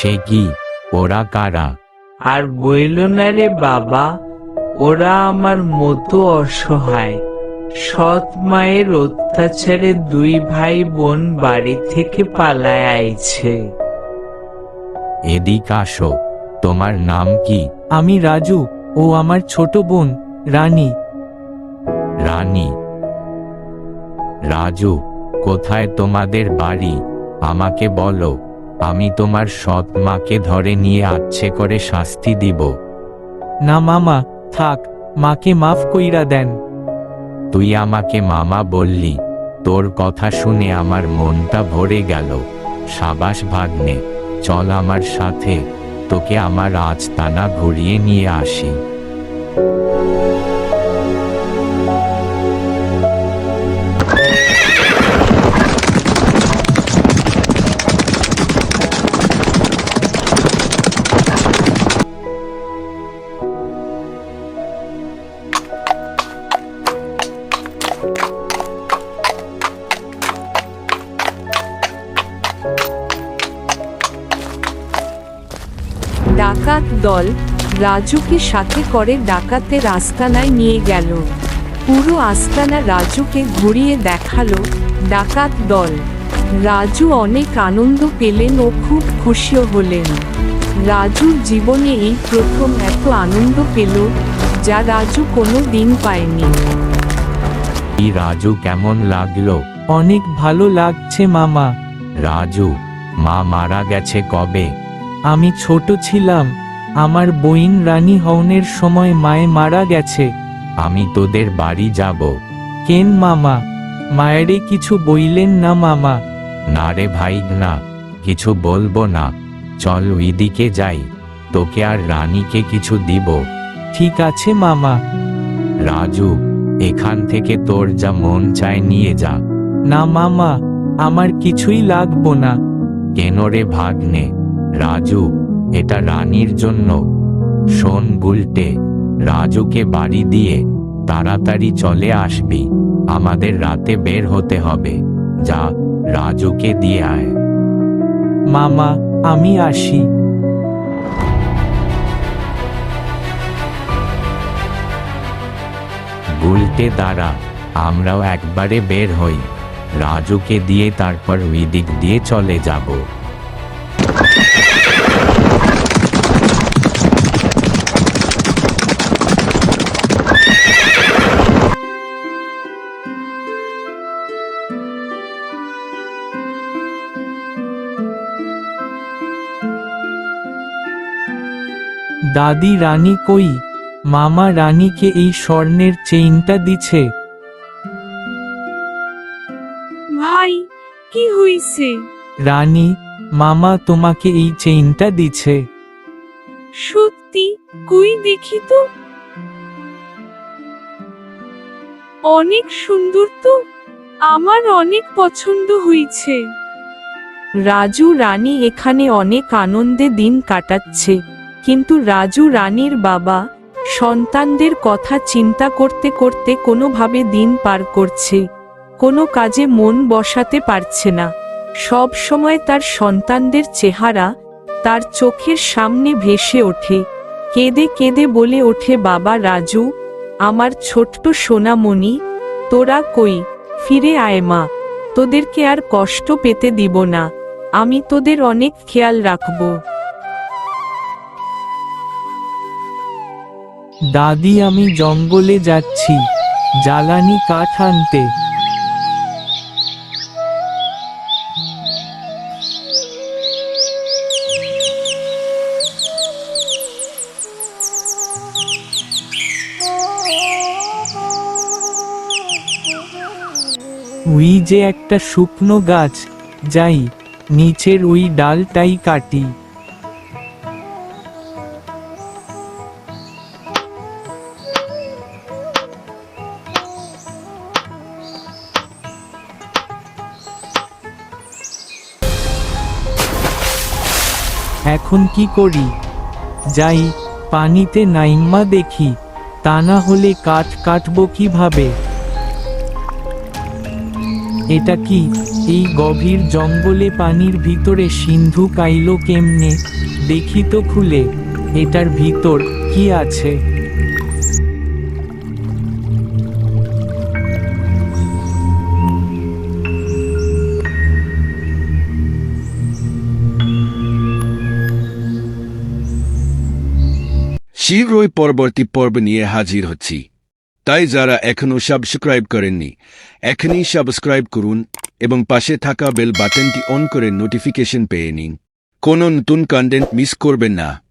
সে কি? ওরা কারা? আর বইল না রে বাবা, ওরা আমার মতো অসহায়। সৎ মায়ের অত্যাচারে দুই ভাই বোন বাড়ি থেকে পালায় আইছে। এদিক আসো। তোমার নাম কি? আমি রাজু, ও আমার ছোট বোন রানী। রানী? রাজু, কোথায় তোমাদের বাড়ি? আমাকে বলো, আমি তোমার সৎ মাকে ধরে নিয়ে আচ্ছে করে শাস্তি দিব। না মামা, থাক, মাকে মাফ কইরা দেন। তুই আমাকে মামা বললি, তোর কথা শুনে আমার মনটা ভরে গেল। সাবাস ভাগ্নে, চল আমার সাথে, তোকে আমার আস্তানা ঘুরিয়ে নিয়ে আসি। ডাকাত দল রাজুকে সাথে করে ডাকাতের আস্তানায় নিয়ে গেল। পুরো আস্তানা রাজুকে ঘুরিয়ে দেখালো ডাকাত দল। রাজু অনেক আনন্দ পেলেন ও খুব খুশিও হলেন। রাজুর জীবনে এই প্রথম এত আনন্দ পেল, যা রাজু কোনো দিন পায়নি। এই রাজু, কেমন লাগলো? অনেক ভালো লাগছে মামা। রাজু, মা মারা গেছে কবে? আমি ছোট ছিলাম, আমার বইন রানী হওনের সময় মায়ে মারা গেছে। আমি তোদের বাড়ি যাব। কেন মামা, মায়েরে কিছু বইলেন না মামা? না রে ভাই, না, কিছু বলবো না। চল ওইদিকে যাই, তোকে আর রানীকে কিছু দিব। ঠিক আছে মামা। রাজু, এখান থেকে তোর যা মন চায় নিয়ে যা। না মামা, আমার কিছুই লাগবো না। কেন রে ভাগ্নে? রাজু, এটা রানীর জন্য। শোন গুলটে, রাজুকে বাড়ি দিয়ে তাড়াতাড়ি চলে আসবি। আমাদের রাতে বের হতে হবে। যা, রাজুকে দিয়ে আয়। মামা, আমি আসি। গুলটে দাঁড়া, আমরাও একবারে বের হই। রাজুকে দিয়ে তারপর ওই দিক দিয়ে চলে যাব। দাদি, রানী কই? মামা রানীকে এই স্বর্ণের চেইনটা দিছে। ভাই, কি হইছে? রানী, মামা তোমাকে এই চেইনটা দিছে। সত্যি? কই দেখি তো। অনেক সুন্দর তো, আমার অনেক পছন্দ হয়েছে। রাজু রানী এখানে অনেক আনন্দে দিন কাটাচ্ছে, কিন্তু রাজু রানীর বাবা সন্তানদের কথা চিন্তা করতে করতে কোনোভাবে দিন পার করছে। কোনো কাজে মন বসাতে পারছে না। সব সময় তার সন্তানদের চেহারা তার চোখের সামনে ভেসে ওঠে। কেঁদে কেঁদে বলে ওঠে, বাবা রাজু, আমার ছোট্ট সোনামণি, তোরা কই? ফিরে আয় মা, তোদেরকে আর কষ্ট পেতে দিব না। আমি তোদের অনেক খেয়াল রাখব। দাদি, আমি জঙ্গলে যাচ্ছি জ্বালানি কাঠ আনতে। ওই যে একটা শুকনো গাছ, যাই নিচের ওই ডালটাই কাটি। এখন কি করি? যাই পানিতে নাইম্মা দেখি, তা না হলে কাঠ কাটবো কিভাবে? এটা কি এই গভীর জঙ্গলে পানির ভিতরে সিন্ধু কাইলো কেমনে? দেখি তো খুলে, এটার ভিতর কি আছে। শীঘ্রই পরবর্তী পর্ব নিয়ে হাজির হচ্ছি, তাই যারা এখনও সাবস্ক্রাইব করেননি এখনই সাবস্ক্রাইব করুন এবং পাশে থাকা বেল বাটনটি অন করে নোটিফিকেশন পেয়ে নিন। কোনো নতুন কন্টেন্ট মিস করবেন না।